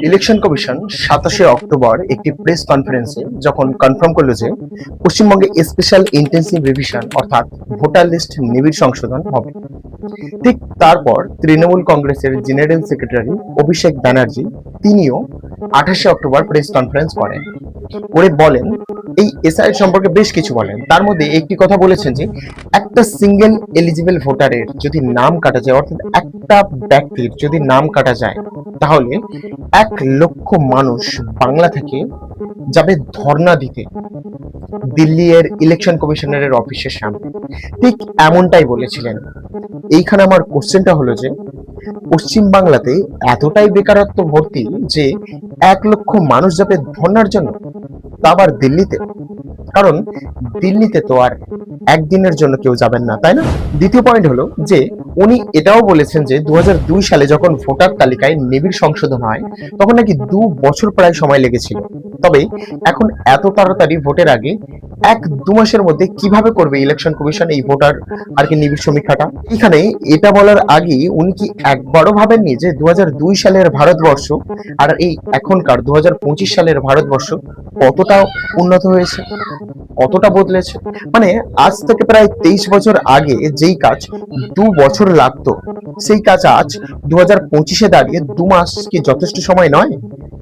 Election commission 27 October একটি press কনফারেন্সে যখন কনফার্ম করলো যে পশ্চিমবঙ্গে স্পেশাল ইন্টেন্সিভ রিভিশন অর্থাৎ ভোটার লিস্ট নিবিড় সংশোধন হবে, ঠিক তারপর তৃণমূল কংগ্রেসের জেনারেল সেক্রেটারি অভিষেক ব্যানার্জি তিনিও 28 অক্টোবর প্রেস কনফারেন্স করেন। করে বলেন এই এসআইআর সম্পর্কে বেশ কিছু বলেন। তার মধ্যে একটি কথা বলেছেন যে একটা সিঙ্গেল এলিজিবল ভোটারের যদি নাম কাটা যায়, অর্থাৎ একটা ব্যক্তির যদি নাম কাটা যায়, তাহলে 1 লক্ষ মানুষ বাংলা থেকে যাবে ধর্ণা দিতে দিল্লি এর ইলেকশন কমিশনারের অফিসের সামনে। ঠিক এমনটাই বলেছিলেন। এইখানে আমার কোশ্চেনটা হলো যে পশ্চিম বাংলাতে এতটাই বেকারত্ব ভর্তি যে 1 লক্ষ মানুষ যাবে ধর্ণার জন্য, তা আবার দিল্লিতে। কারণ দিল্লিতে তো আর একদিনের জন্য কেউ যাবেন না, তাই না? দ্বিতীয় পয়েন্ট হলো যে উনি এটাও বলেছেন যে 2002 সালে যখন ভোটার তালিকায় নিবিড় সংশোধন হয় তখন নাকি 2 বছর প্রায় সময় লেগেছিল। তবে এখন এত তাড়াতাড়ি ভোটের আগে 1-2 মাসের মধ্যে কিভাবে করবে ইলেকশন কমিশন এই ভোটার আর কি নিবিড় সমীক্ষাটা? এখানে এটা বলার আগে উনি কি একবারও ভাবেননি যে 2002 সালের ভারতবর্ষ আর এই এখনকার 2025 সালের ভারতবর্ষ কতটা উন্নত হয়েছে, কতটা বদলেছে? মানে আজ থেকে প্রায় 23 বছর আগে যেই কাজ 2 বছর লাগতো, সেই কাজ আজ 2025-এ দাঁড়িয়ে 2 মাস কি যথেষ্ট সময় নয়?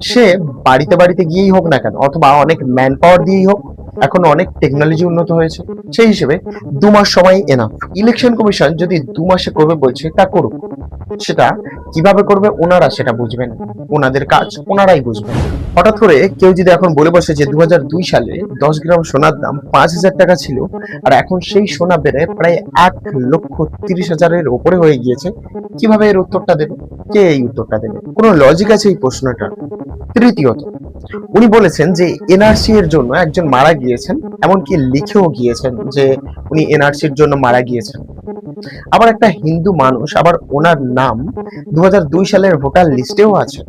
সে বাড়িতে বাড়িতে গিয়েই হোক না কেন, অথবা অনেক ম্যান পাওয়ার দিয়েই হোক, এখন অনেক টেকনোলজি উন্নত হয়েছে, সেই হিসেবে 2 মাস সময় এনাফ। ইলেকশন কমিশন যদি 2 মাসে করবে বলছে তা করুক। সেটা কিভাবে করবে ওনারা সেটা বুঝবেন, ওনাদের কাজ ওনারাই বুঝবেন। হঠাৎ করে কেউ যদি এখন বলে বসে যে 2002 সালে 10 গ্রাম সোনার দাম 5,000 টাকা ছিল আর এখন সেই সোনা বেড়ে প্রায় 1,30,000-এর উপরে হয়ে গিয়েছে, কিভাবে এর উত্তরটা দেবে? কে এই উত্তরটা দেবে? কোনো লজিক আছে এই প্রশ্নটা? তৃতীয়ত, উনি বলেছেন যে এনআরসি এর জন্য একজন মারা গিয়েছেন, এমনকি লিখেও গিয়েছেন যে উনি এনআরসির জন্য মারা গিয়েছেন। আবার একটা হিন্দু মানুষ, আবার ওনার নাম 2002 সালের ভোটার লিস্টেও আছে।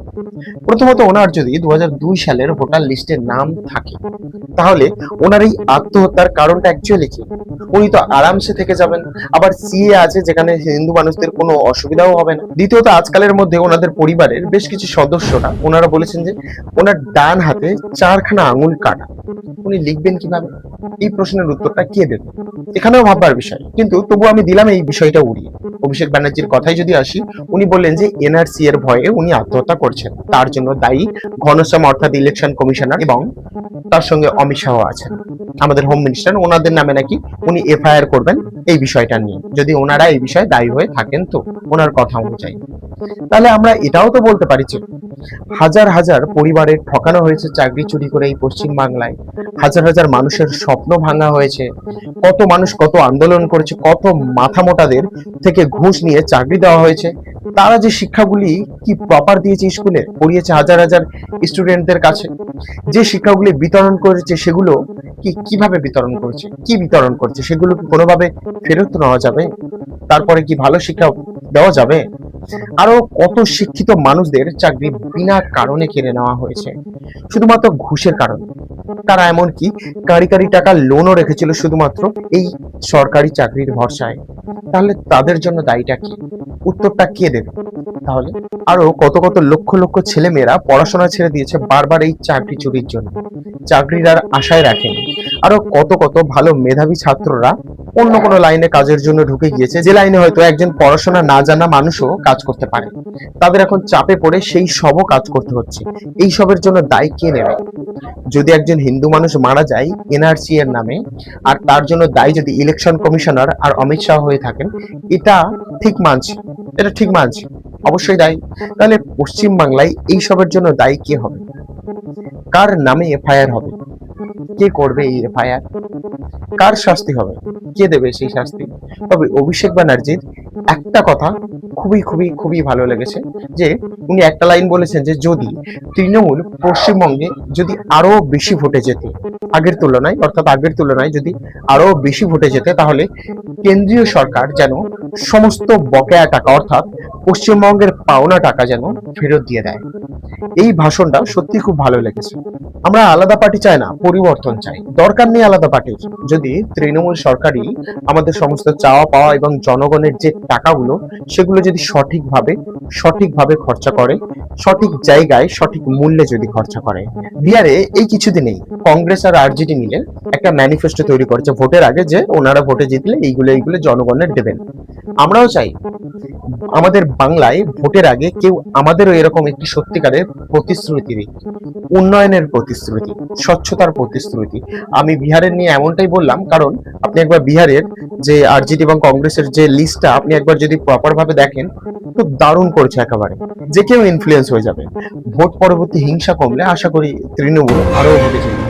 প্রথমত ওনার যদি 2002 সালের ভোটার লিস্টে নাম থাকে তাহলে ওনার এই আত্মহত্যার কারণটা অ্যাকচুয়ালি কি? উনি তো আরামসে থেকে যাবেন। আবার সিএ আছে যেখানে হিন্দু মানুষদের কোনো অসুবিধাও হবে না। দ্বিতীয়ত, আজকালের মধ্যে ওনাদের পরিবারের বেশ কিছু সদস্যরা ওনারা বলেছেন যে ওনার ডান হাতে 4খানা আঙুল কাটা। উনি লিখবেন কিভাবে? এই প্রশ্নের উত্তরটা কে দেবে? এখানেও ভাববার বিষয়, কিন্তু তবু আমি দিলাম এই বিষয়টা উড়িয়ে। অভিষেক ব্যানার্জির কথাই যদি আসি, উনি বললেন যে এনআরসি এর ভয়ে উনি আত্মহত্যা করছেন, তার জন্য দায়ী ঘনশ্যাম অর্থাৎ ইলেকশন কমিশনার এবং তার সঙ্গে অমিত শাহ আছেন, আমাদের হোম মিনিস্টার। ওনাদের নামে নাকি উনি এফআইআর করবেন এই বিষয়টা নিয়ে, যদি ওনারা এই বিষয়ে দায়ী হয়ে থাকেন তো ওনার কথা অনুযায়ী। তাহলে আমরা এটাও তো বলতে পারি যে হাজার হাজার পরিবারের ঠকানো হয়েছে চাকরি চুরি করে এই পশ্চিম বাংলায়, হাজার হাজার মানুষের স্বপ্ন ভাঙা হয়েছে, কত মানুষ কত আন্দোলন করেছে, কত মাথা মোটাদের থেকে ঘুষ নিয়ে চাকরি দেওয়া হয়েছে। তারা যে শিক্ষাগুলি কি প্রপার দিয়েছে, স্কুলে পড়িয়েছে হাজার হাজার স্টুডেন্টদের কাছে, যে শিক্ষাগুলি বিতরণ করেছে সেগুলো কি কিভাবে বিতরণ করেছে, কি বিতরণ করছে, সেগুলো কি কোনোভাবে ফেরত নেওয়া যাবে? তারপরে কি ভালো শিক্ষা দেওয়া যাবে? আরো কত শিক্ষিত মানুষদের চাকরি বিনা কারণে কেড়ে নেওয়া হয়েছে শুধুমাত্র ঘুষের কারণে। তারা এমনকি কারি কারি টাকা লোনও রেখেছিল শুধুমাত্র এই সরকারি চাকরির ভরসায়। তাহলে তাদের জন্য দায়ীটা কি? উত্তরটা কে দেবে? তাহলে আরো কত কত লক্ষ লক্ষ ছেলে মেয়েরা পড়াশোনা ছেড়ে দিয়েছে বারবার এই চাকরি চুরির জন্য, চাকরির আর আশায় রাখেনি। আরো কত কত ভালো মেধাবী ছাত্ররা অন্য কোনো লাইনে কাজের জন্য ঢুকে গিয়েছে, যে লাইনে হয়তো একজন পড়াশোনা না জানা মানুষও কাজ করতে পারে। তাদের এখন চাপে পড়ে সেই সবও কাজ করতে হচ্ছে। এই সবের জন্য দায় কে নেবে? যদি একজন হিন্দু মানুষ মারা যায় এনআরসি এর নামে, আর তার জন্য দায়ী যদি ইলেকশন কমিশনার আর অমিত শাহ হয়ে থাকেন, এটা ঠিক মানছি, এটা ঠিক মানছি, অবশ্যই দায়ী। তাহলে পশ্চিম বাংলায় এই সবের জন্য দায়ী কে হবে? কার নামে এফআইআর হবে? কে করবে এই এফআইআর? কার শাস্তি হবে? কে দেবে সেই শাস্তি? তবে অভিষেক ব্যানার্জির একটা কথা খুবই খুবই খুবই ভালো লেগেছে, যে উনি একটা লাইন বলেছেন যে যদি তৃণমূল পশ্চিমবঙ্গে যদি আরো বেশি ভোটে যেত আগের তুলনায়, অর্থাৎ আগের তুলনায় যদি আরো বেশি ভোটে যেতে, তাহলে কেন্দ্রীয় সরকার যেন সমস্ত বকেয়া টাকা অর্থাৎ পশ্চিমবঙ্গের পাওনা টাকা যেন ফেরত দিয়ে দেয়। এই ভাষণটা সত্যি খুব ভালো লেগেছে। আমরা আলাদা পার্টি চাই না, পরিবর্তন চাই। দরকার নেই আলাদা পার্টির। যদি তৃণমূল সরকারই আমাদের সমস্ত চাওয়া পাওয়া এবং জনগণের যে টাকাগুলো টাকাগুলো সেগুলো যদি সঠিকভাবে খরচা করে, সঠিক জায়গায় সঠিক মূল্যে যদি খরচা করে। বিহারে এই কিছুদিনেই কংগ্রেস আর আরজেডি মিলে একটা ম্যানিফেস্টো তৈরি করেছে ভোটের আগে, যে ওনারা ভোটে জিতলে এইগুলো জনগণের দেবেন। আমরাও চাই আমাদের বাংলায় ভোটের আগে কেউ আমাদেরও এরকম একটি সত্যিকারের প্রতিশ্রুতি দিক, উন্নয়নের প্রতিশ্রুতি, স্বচ্ছতার প্রতিশ্রুতি। আমি বিহারের নিয়ে এমনটাই বললাম কারণ আপনি একবার বিহারের যে আরজেডি এবং কংগ্রেসের যে লিস্টটা আপনি একবার যদি প্রপার ভাবে দেখেন, তো দারুণ করেছে একেবারে, যে কেউ ইনফ্লুয়েন্স হয়ে যাবে। ভোট পরবর্তী হিংসা কমলে আশা করি তৃণমূল আরো ভোটে জিতবে।